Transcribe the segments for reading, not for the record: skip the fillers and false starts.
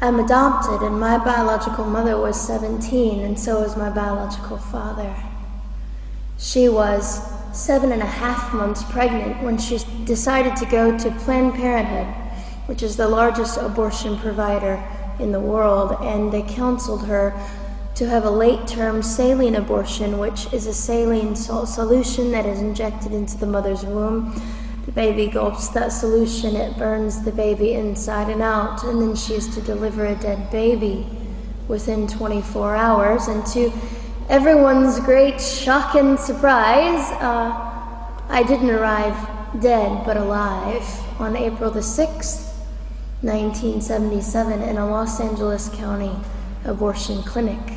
I'm adopted, and my biological mother was 17, and so was my biological father. She was 7.5 months pregnant when she decided to go to Planned Parenthood, which is the largest abortion provider in the world, and they counseled her to have a late-term saline abortion, which is a saline salt solution that is injected into the mother's womb. The baby gulps that solution, it burns the baby inside and out, and then she is to deliver a dead baby within 24 hours. And to everyone's great shock and surprise, I didn't arrive dead but alive on April the 6th, 1977 in a Los Angeles County abortion clinic.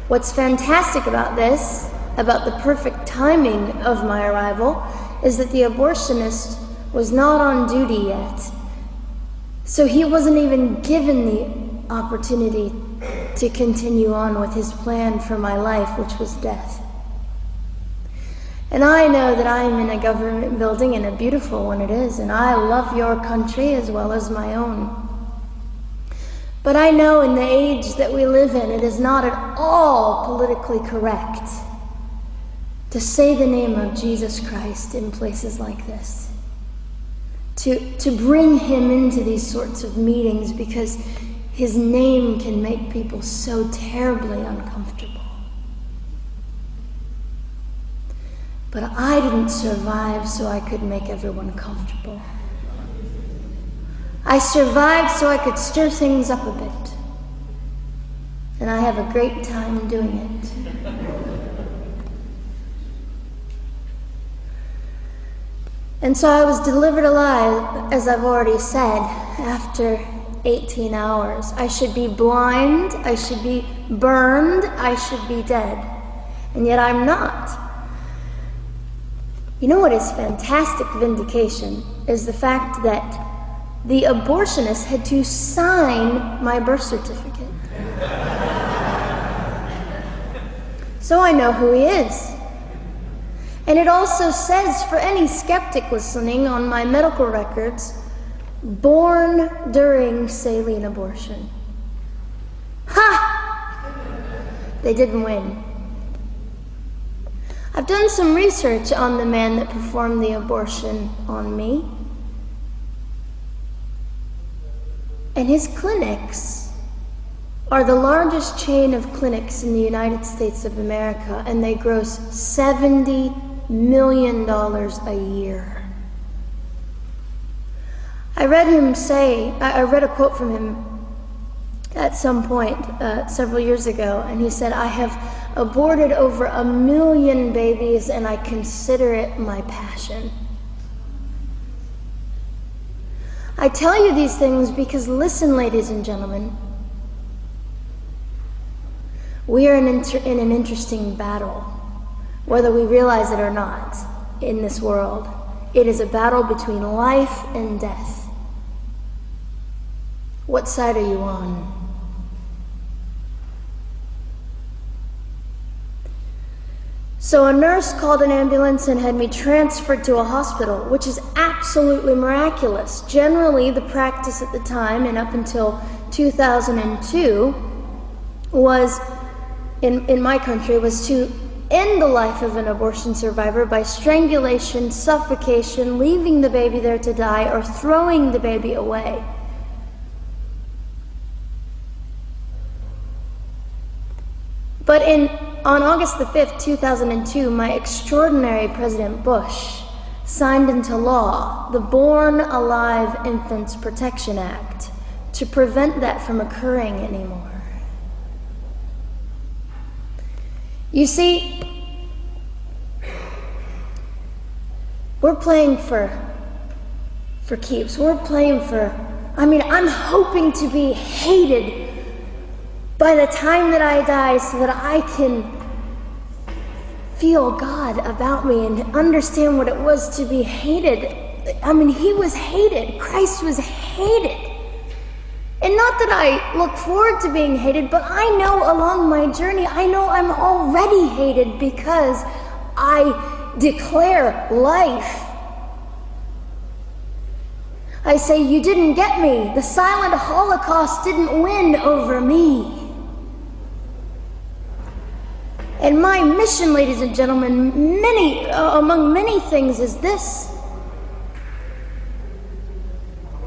What's fantastic about this, about the perfect timing of my arrival, is that the abortionist was not on duty yet. So he wasn't even given the opportunity to continue on with his plan for my life, which was death. And I know that I am in a government building, and a beautiful one it is, and I love your country as well as my own. But I know in the age that we live in, it is not at all politically correct to say the name of Jesus Christ in places like this. To bring him into these sorts of meetings, because his name can make people so terribly uncomfortable. But I didn't survive so I could make everyone comfortable. I survived so I could stir things up a bit. And I have a great time doing it. And so I was delivered alive, as I've already said, after 18 hours. I should be blind, I should be burned, I should be dead. And yet I'm not. You know what is fantastic vindication is the fact that the abortionist had to sign my birth certificate. So I know who he is. And it also says, for any skeptic listening, on my medical records, born during saline abortion. Ha! They didn't win. I've done some research on the man that performed the abortion on me. And his clinics are the largest chain of clinics in the United States of America, and they gross $70 million a year. I read a quote from him at some point several years ago, and he said, "I have aborted over 1 million babies, and I consider it my passion." I tell you these things because, listen, ladies and gentlemen, we are in an interesting battle, whether we realize it or not, in this world. It is a battle between life and death. What side are you on? So a nurse called an ambulance and had me transferred to a hospital, which is absolutely miraculous. Generally, the practice at the time, and up until 2002, was, in my country, was to end the life of an abortion survivor by strangulation, suffocation, leaving the baby there to die, or throwing the baby away. But on August the 5th, 2002, my extraordinary President Bush signed into law the Born Alive Infants Protection Act to prevent that from occurring anymore. You see, we're playing for keeps. We're playing I'm hoping to be hated by the time that I die, so that I can feel God about me and understand what it was to be hated. He was hated. Christ was hated. And not that I look forward to being hated, but I know along my journey, I know I'm already hated because I declare life. I say, you didn't get me. The silent Holocaust didn't win over me. And my mission, ladies and gentlemen, among many things, is this: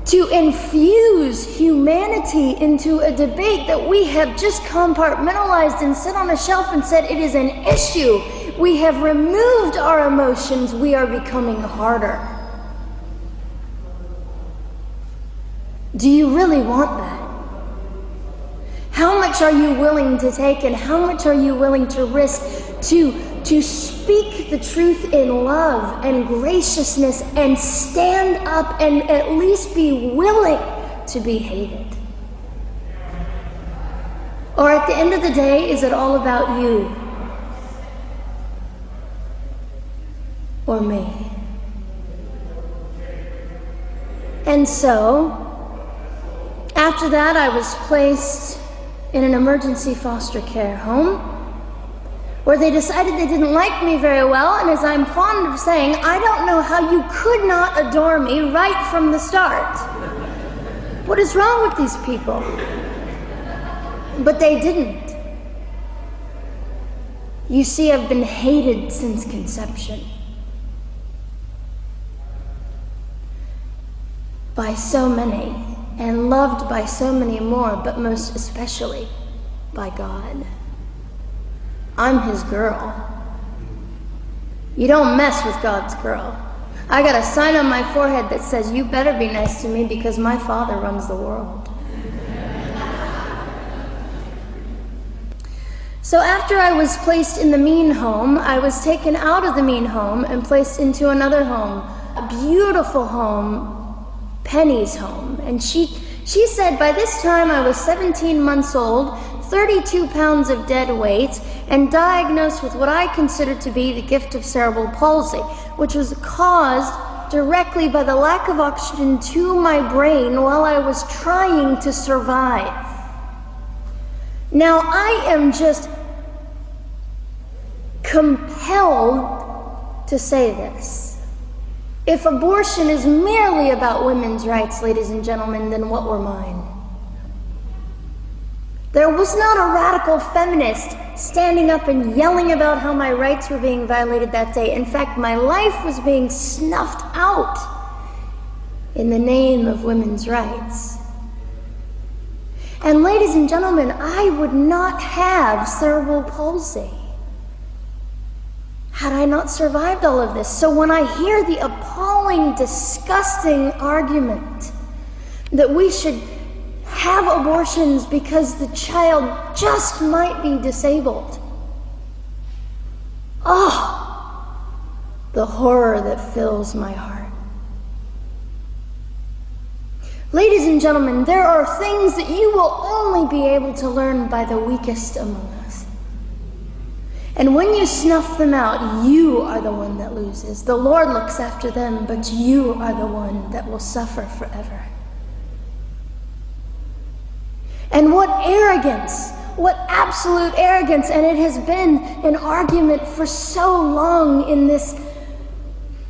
to infuse humanity into a debate that we have just compartmentalized and set on a shelf and said it is an issue. We have removed our emotions. We are becoming harder. Do you really want that? How much are you willing to take, and how much are you willing to risk to speak the truth in love and graciousness and stand up and at least be willing to be hated? Or at the end of the day, is it all about you or me? And so, after that, I was placed in an emergency foster care home where they decided they didn't like me very well, and as I'm fond of saying, I don't know how you could not adore me right from the start. What is wrong with these people? But they didn't. You see, I've been hated since conception by so many, and loved by so many more, but most especially by God. I'm his girl. You don't mess with God's girl. I got a sign on my forehead that says, you better be nice to me because my Father runs the world. So after I was placed in the mean home, I was taken out of the mean home and placed into another home, a beautiful home, Penny's home. And she said by this time I was 17 months old, 32 pounds of dead weight, and diagnosed with what I considered to be the gift of cerebral palsy, which was caused directly by the lack of oxygen to my brain while I was trying to survive. Now, I am just compelled to say this. If abortion is merely about women's rights, ladies and gentlemen, then what were mine? There was not a radical feminist standing up and yelling about how my rights were being violated that day. In fact, my life was being snuffed out in the name of women's rights. And ladies and gentlemen, I would not have cerebral palsy had I not survived all of this. So when I hear the appalling, disgusting argument that we should have abortions because the child just might be disabled, oh, the horror that fills my heart. Ladies and gentlemen, there are things that you will only be able to learn by the weakest among us. And when you snuff them out, you are the one that loses. The Lord looks after them, but you are the one that will suffer forever. And what arrogance, what absolute arrogance, and it has been an argument for so long in this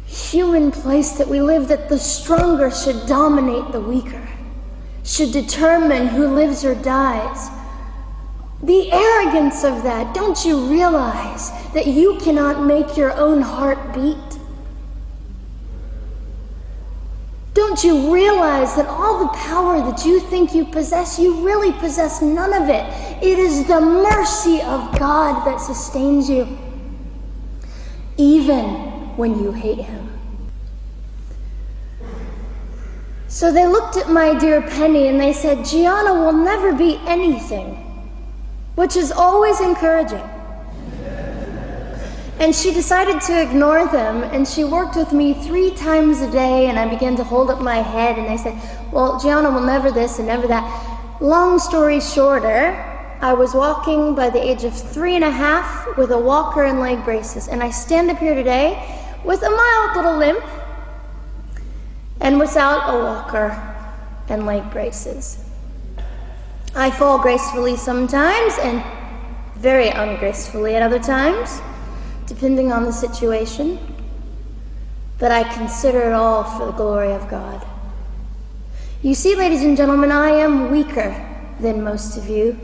human place that we live, that the stronger should dominate the weaker, should determine who lives or dies. The arrogance of that, don't you realize that you cannot make your own heart beat? Don't you realize that all the power that you think you possess, you really possess none of it? It is the mercy of God that sustains you, even when you hate him. So they looked at my dear Penny and they said, Gianna will never be anything, which is always encouraging. And she decided to ignore them, and she worked with me 3 times a day, and I began to hold up my head, and they said, well, Gianna will never this and never that. Long story shorter, I was walking by the age of 3.5 with a walker and leg braces, and I stand up here today with a mild little limp and without a walker and leg braces. I fall gracefully sometimes and very ungracefully at other times, depending on the situation, but I consider it all for the glory of God. You see, ladies and gentlemen, I am weaker than most of you,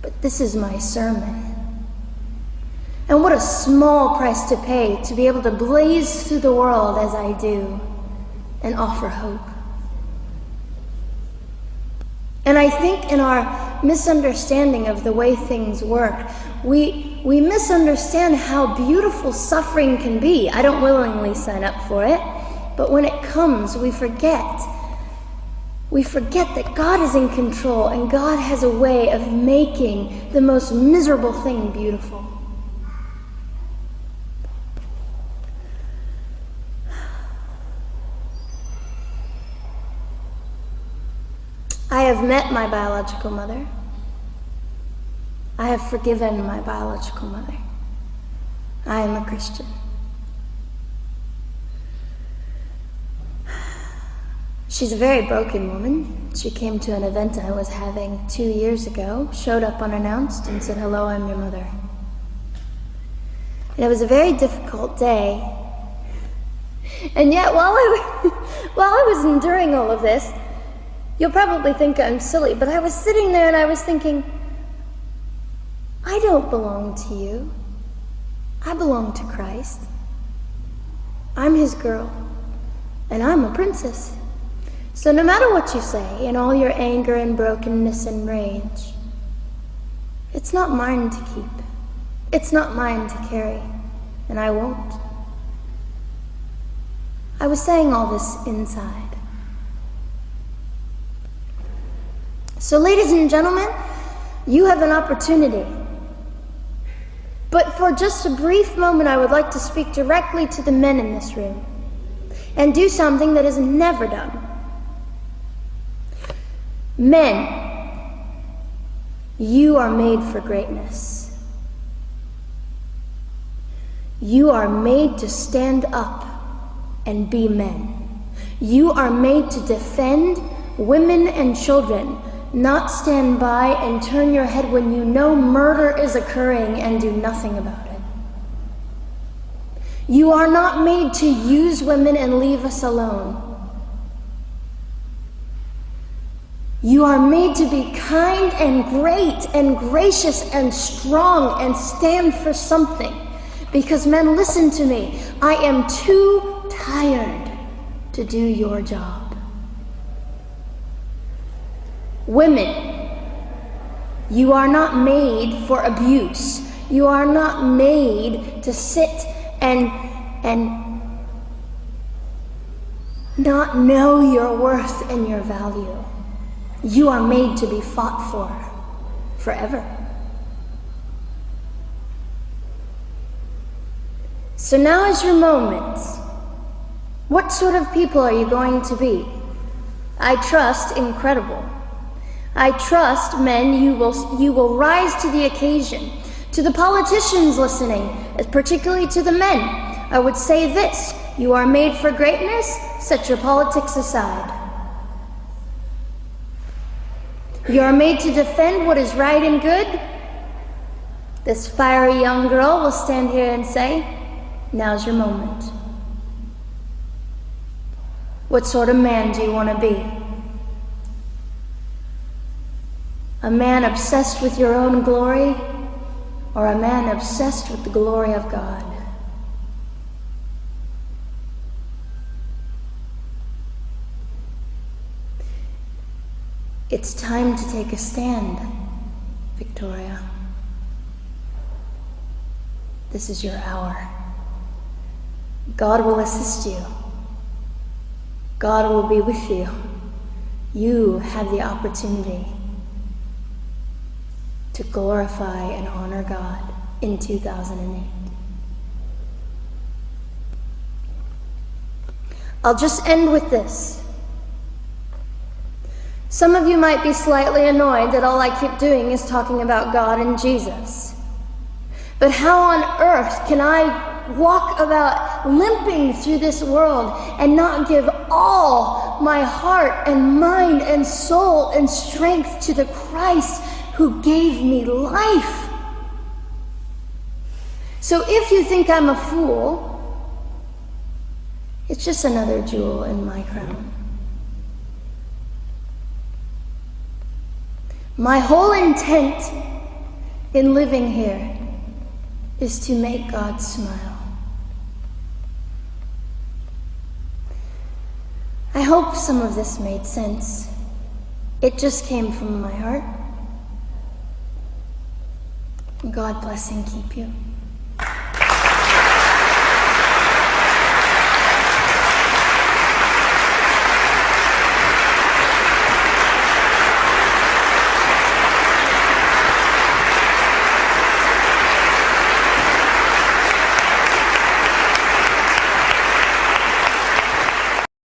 but this is my sermon. And what a small price to pay to be able to blaze through the world as I do and offer hope. And I think in our misunderstanding of the way things work, we misunderstand how beautiful suffering can be. I don't willingly sign up for it, but when it comes, we forget. We forget that God is in control and God has a way of making the most miserable thing beautiful. I have met my biological mother. I have forgiven my biological mother. I am a Christian. She's a very broken woman. She came to an event I was having 2 years ago, showed up unannounced, and said, "Hello, I'm your mother." And it was a very difficult day. And yet, while I was enduring all of this, you'll probably think I'm silly, but I was sitting there and I was thinking, I don't belong to you. I belong to Christ. I'm his girl, and I'm a princess. So no matter what you say, in all your anger and brokenness and rage, it's not mine to keep. It's not mine to carry, and I won't. I was saying all this inside. So ladies and gentlemen, you have an opportunity. But for just a brief moment, I would like to speak directly to the men in this room and do something that is never done. Men, you are made for greatness. You are made to stand up and be men. You are made to defend women and children, not stand by and turn your head when you know murder is occurring and do nothing about it. You are not made to use women and leave us alone. You are made to be kind and great and gracious and strong and stand for something. Because men, listen to me, I am too tired to do your job. Women, you are not made for abuse. You are not made to sit and not know your worth and your value. You are made to be fought for forever. So now is your moment. What sort of people are you going to be? I trust incredible. I trust, men, you will rise to the occasion. To the politicians listening, particularly to the men, I would say this: you are made for greatness, set your politics aside. You are made to defend what is right and good. This fiery young girl will stand here and say, now's your moment. What sort of man do you want to be? A man obsessed with your own glory, or a man obsessed with the glory of God? It's time to take a stand, Victoria. This is your hour. God will assist you. God will be with you. You have the opportunity to glorify and honor God in 2008. I'll just end with this. Some of you might be slightly annoyed that all I keep doing is talking about God and Jesus. But how on earth can I walk about limping through this world and not give all my heart and mind and soul and strength to the Christ who gave me life? So if you think I'm a fool, it's just another jewel in my crown. My whole intent in living here is to make God smile. I hope some of this made sense. It just came from my heart. God bless and keep you.